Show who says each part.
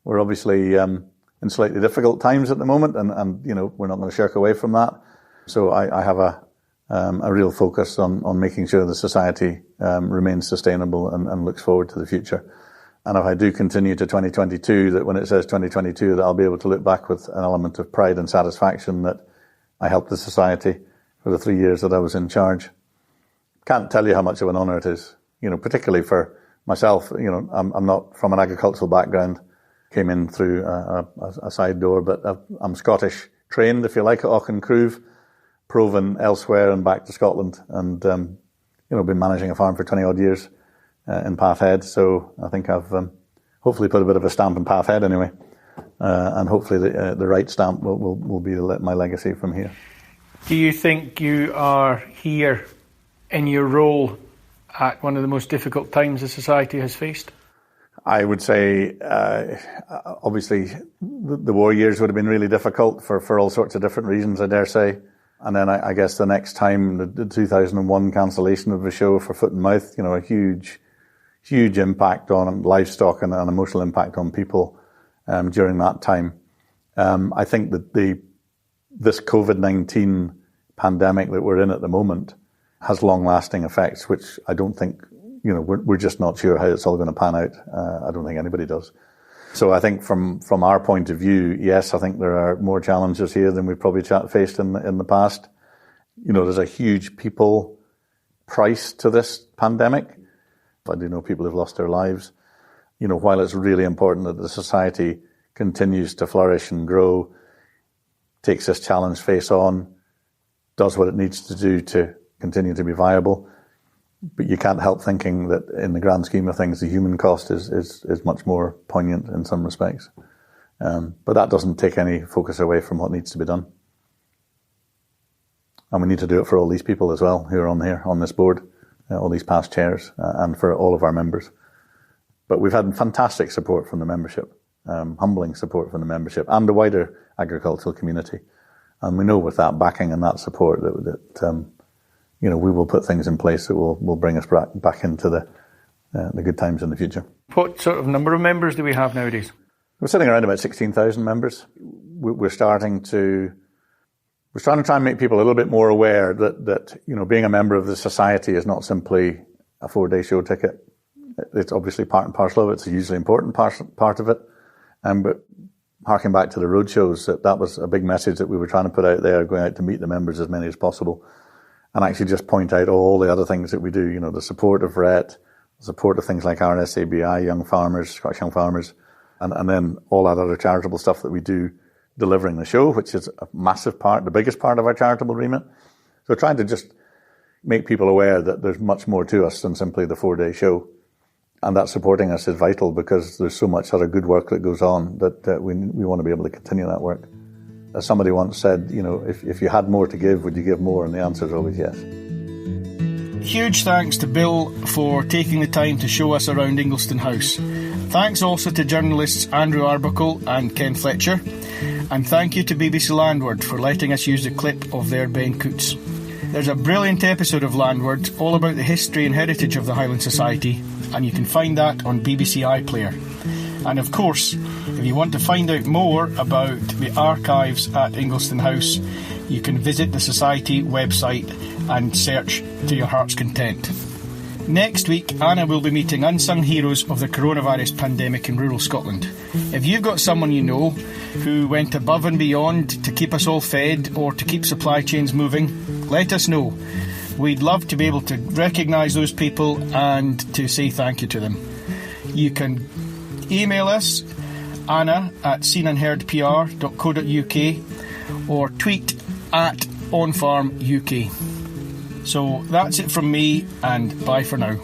Speaker 1: We're obviously in slightly difficult times at the moment, and we're not going to shirk away from that. So I have a real focus on making sure the society remains sustainable and looks forward to the future. And if I do continue to 2022, that when it says 2022, that I'll be able to look back with an element of pride and satisfaction that I helped the society for the 3 years that I was in charge. Can't tell you how much of an honour it is, particularly for myself. I'm not from an agricultural background, came in through a side door, but I'm Scottish trained, if you like, at Auchenkrove, proven elsewhere and back to Scotland, and been managing a farm for 20 odd years in Pathhead. So I think I've hopefully put a bit of a stamp in Pathhead anyway, and hopefully the right stamp will be my legacy from here.
Speaker 2: Do you think you are here in your role at one of the most difficult times the society has faced?
Speaker 1: I would say, obviously, the war years would have been really difficult for all sorts of different reasons, I dare say. And then I guess the next time, the 2001 cancellation of the show for Foot and Mouth, a huge impact on livestock and an emotional impact on people during that time. I think that this COVID-19 pandemic that we're in at the moment has long-lasting effects, which I don't think, we're just not sure how it's all going to pan out. I don't think anybody does. So I think from our point of view, yes, I think there are more challenges here than we've probably faced in the past. There's a huge people price to this pandemic. I do know people who've lost their lives. While it's really important that the society continues to flourish and grow, takes this challenge face on, does what it needs to do to continue to be viable. But you can't help thinking that in the grand scheme of things, the human cost is much more poignant in some respects. But that doesn't take any focus away from what needs to be done. And we need to do it for all these people as well who are on this board, all these past chairs, and for all of our members. But we've had fantastic support from the membership, humbling support from the membership and the wider agricultural community. And we know with that backing and that support that we will put things in place that will bring us back into the good times in the future.
Speaker 2: What sort of number of members do we have nowadays?
Speaker 1: We're sitting around about 16,000 members. We're starting to try and make people a little bit more aware that being a member of the society is not simply a 4-day show ticket. It's obviously part and parcel of it. It's a hugely important part of it. But harking back to the road shows, that was a big message that we were trying to put out there, going out to meet the members, as many as possible, and actually just point out all the other things that we do. The support of RHASS, the support of things like RSABI, young farmers, Scottish young farmers, and then all that other charitable stuff that we do delivering the show, which is a massive part, the biggest part of our charitable remit. So trying to just make people aware that there's much more to us than simply the 4-day show. And that supporting us is vital because there's so much other good work that goes on that we want to be able to continue that work. As somebody once said, if you had more to give, would you give more? And the answer is always yes.
Speaker 2: Huge thanks to Bill for taking the time to show us around Ingliston House. Thanks also to journalists Andrew Arbuckle and Ken Fletcher. And thank you to BBC Landward for letting us use a clip of their Ben Coots. There's a brilliant episode of Landward all about the history and heritage of the Highland Society, and you can find that on BBC iPlayer. And of course, if you want to find out more about the archives at Ingliston House, you can visit the Society website and search to your heart's content. Next week, Anna will be meeting unsung heroes of the coronavirus pandemic in rural Scotland. If you've got someone you know who went above and beyond to keep us all fed or to keep supply chains moving, let us know. We'd love to be able to recognise those people and to say thank you to them. You can email us, anna@seenandheardpr.co.uk, or tweet @onfarmuk. So that's it from me, and bye for now.